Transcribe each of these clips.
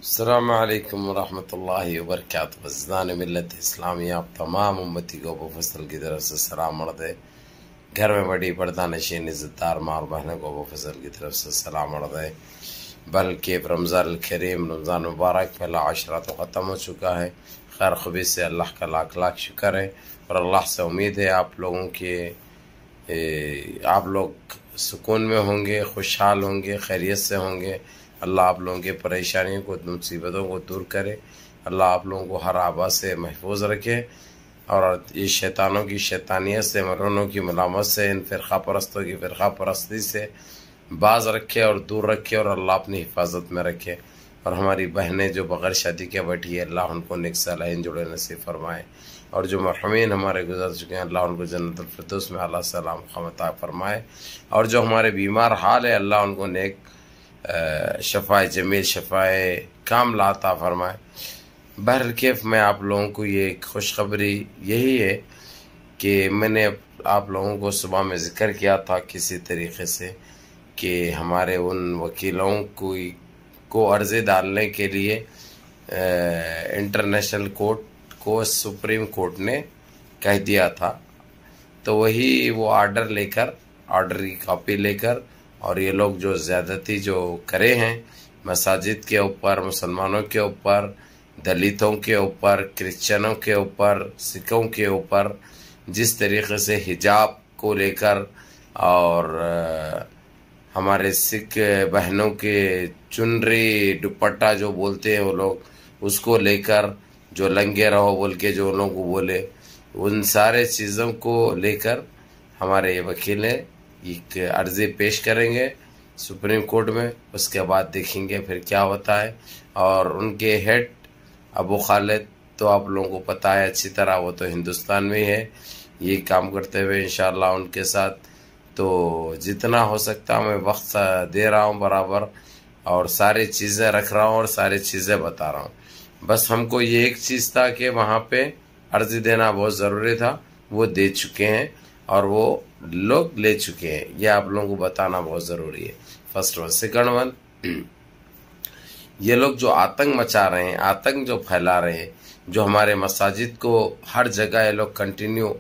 السلام علیکم ورحمۃ اللہ وبرکاتہ۔ وزدان ملت اسلامیہ آپ تمام امتی کو ابو فضل کی طرف سے سلام مرد ہے۔ گھر میں بڑی پردہ نشین عزت دار ماں اور بہنوں کو ابو فضل کی طرف سے سلام مرد ہے۔ بلکہ رمضان الکریم، رمضان مبارک پہلا عشرہ تو ختم ہو چکا ہے۔ خیر خوبی سے اللہ کا لاکھ لاکھ شکر ہے، اور اللہ سے امید ہے آپ لوگوں کے آپ لوگ سکون میں ہوں گے، خوشحال ہوں گے، خیریت سے ہوں گے۔ اللہ آپ لوگوں کی پریشانیوں کو، مصیبتوں کو دور کرے۔ اللہ آپ لوگوں کو ہر آبا سے محفوظ رکھے، اور یہ شیطانوں کی شیطانیت سے، مرونوں کی ملامت سے، ان فرقہ پرستوں کی فرقہ پرستی سے باز رکھے اور دور رکھے، اور اللہ اپنی حفاظت میں رکھے۔ اور ہماری بہنیں جو بغیر شادی کے بیٹھی ہے، اللہ ان کو نیک صالحین جوڑے نصیب فرمائے، اور جو مرحومین ہمارے گزر چکے ہیں، اللہ ان کو جنت الفردوس میں اعلیٰ سلام عطا فرمائے، اور جو ہمارے بیمار حال ہے، اللہ ان کو نیک شفائے جمیل، شفائے کاملہ عطا فرمائے۔ بہرکیف میں آپ لوگوں کو یہ خوشخبری یہی ہے کہ میں نے آپ لوگوں کو صبح میں ذکر کیا تھا کسی طریقے سے کہ ہمارے ان وکیلوں کو عرضی ڈالنے کے لیے انٹرنیشنل کورٹ کو سپریم کورٹ نے کہہ دیا تھا، تو وہی وہ آرڈر کی کاپی لے کر، اور یہ لوگ جو زیادتی جو کرے ہیں مساجد کے اوپر، مسلمانوں کے اوپر، دلتوں کے اوپر، کرسچنوں کے اوپر، سکھوں کے اوپر، جس طریقے سے حجاب کو لے کر، اور ہمارے سکھ بہنوں کے چنری دوپٹہ جو بولتے ہیں وہ لوگ، اس کو لے کر جو لنگے رہو بول کے جو لوگوں کو بولے، ان سارے چیزوں کو لے کر ہمارے یہ وکیل ایک عرضی پیش کریں گے سپریم کورٹ میں۔ اس کے بعد دیکھیں گے پھر کیا ہوتا ہے۔ اور ان کے ہیڈ ابو خالد تو آپ لوگوں کو پتہ ہے اچھی طرح، وہ تو ہندوستان میں ہے، یہ کام کرتے ہوئے انشاءاللہ ان کے ساتھ تو جتنا ہو سکتا میں وقت دے رہا ہوں برابر، اور ساری چیزیں رکھ رہا ہوں اور ساری چیزیں بتا رہا ہوں۔ بس ہم کو یہ ایک چیز تھا کہ وہاں پہ عرضی دینا بہت ضروری تھا، وہ دے چکے ہیں اور وہ لوگ لے چکے ہیں، یہ آپ لوگوں کو بتانا بہت ضروری ہے۔ First one. سیکنڈ ون، یہ لوگ جو آتنک مچا رہے ہیں، آتنک جو پھیلا رہے ہیں، جو ہمارے مساجد کو ہر جگہ یہ لوگ کنٹینیو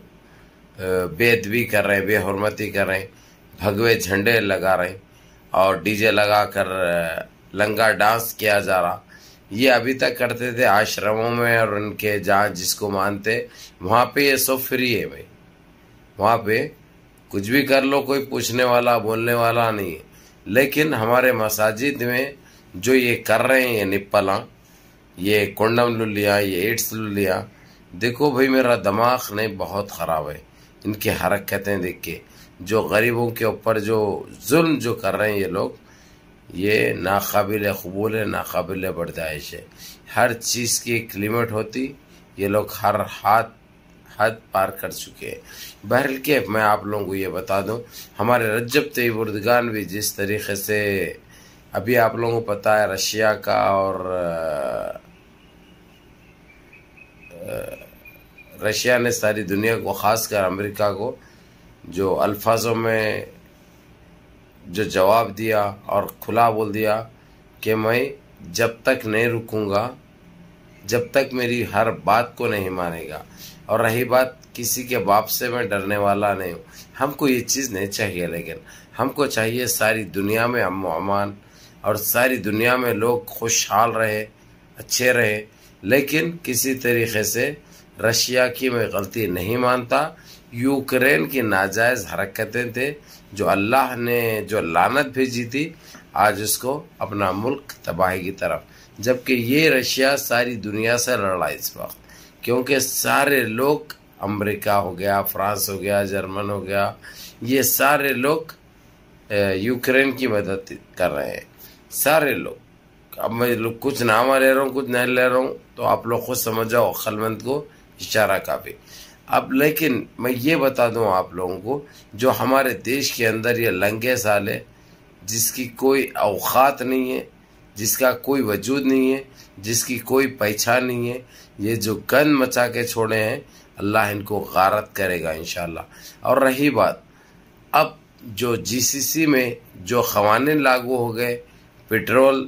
بے ادبی کر رہے ہیں، بے حرمتی کر رہے ہیں، بھگوے جھنڈے لگا رہے ہیں، اور ڈی جے لگا کر لنگا ڈانس کیا جا رہا۔ یہ ابھی تک کرتے تھے آشرموں میں، اور ان کے جہاں جس کو مانتے وہاں پہ یہ سب فری ہے بھائی، وہاں پہ کچھ بھی کر لو، کوئی پوچھنے والا بولنے والا نہیں ہے۔ لیکن ہمارے مساجد میں جو یہ کر رہے ہیں، یہ نپلاں، یہ کونڈم لو لیا، یہ ایڈس لو لیا، دیکھو بھائی میرا دماغ نہیں بہت خراب ہے ان کی حرکتیں دیکھ کے۔ جو غریبوں کے اوپر جو ظلم جو کر رہے ہیں یہ لوگ، یہ ناقابل قبول ہے، ناقابل برداشت ہے۔ ہر چیز کی ایک لیمٹ ہوتی، یہ لوگ ہر حد پار کر چکے ہیں۔ بہرکیف میں آپ لوگوں کو یہ بتا دوں، ہمارے رجب طیب اردگان بھی جس طریقے سے، ابھی آپ لوگوں کو پتہ ہے رشیا کا اور رشیا نے ساری دنیا کو، خاص کر امریکہ کو، جو الفاظوں میں جو جواب دیا اور کھلا بول دیا کہ میں جب تک نہیں رکوں گا، جب تک میری ہر بات کو نہیں مانے گا۔ اور رہی بات کسی کے باپ سے میں ڈرنے والا نہیں ہوں، ہم کو یہ چیز نہیں چاہیے، لیکن ہم کو چاہیے ساری دنیا میں امن و امان، اور ساری دنیا میں لوگ خوشحال رہے، اچھے رہے۔ لیکن کسی طریقے سے رشیا کی میں غلطی نہیں مانتا، یوکرین کی ناجائز حرکتیں تھے جو اللہ نے جو لعنت بھیجی تھی، آج اس کو اپنا ملک تباہی کی طرف، جبکہ یہ رشیا ساری دنیا سے لڑ رہا ہے اس وقت، کیونکہ سارے لوگ، امریکہ ہو گیا، فرانس ہو گیا، جرمن ہو گیا، یہ سارے لوگ یوکرین کی مدد کر رہے ہیں، سارے لوگ۔ اب میں کچھ نام لے رہا ہوں، کچھ نہیں لے رہا ہوں، تو آپ لوگ خود سمجھ جاؤ، عقل مند کو اشارہ کافی۔ اب لیکن میں یہ بتا دوں آپ لوگوں کو، جو ہمارے دیش کے اندر یہ لنگے سالے، جس کی کوئی اوقات نہیں ہے، جس کا کوئی وجود نہیں ہے، جس کی کوئی پہچان نہیں ہے، یہ جو گند مچا کے چھوڑے ہیں، اللہ ان کو غارت کرے گا انشاءاللہ۔ اور رہی بات، اب جو جی سی سی میں جو قوانین لاگو ہو گئے، پیٹرول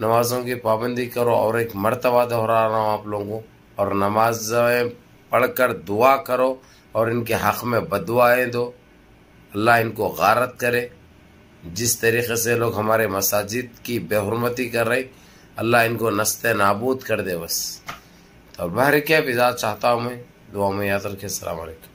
نمازوں کی پابندی کرو، اور ایک مرتبہ دہرا رہا ہوں آپ لوگوں کو، اور نمازیں پڑھ کر دعا کرو اور ان کے حق میں بددعائیں دو، اللہ ان کو غارت کرے۔ جس طریقے سے لوگ ہمارے مساجد کی بے حرمتی کر رہے، اللہ ان کو نست نابود کر دے بس۔ تو بہر کیا بھی ذات چاہتا ہوں میں، دعا میں یاد رکھے۔ السلام علیکم۔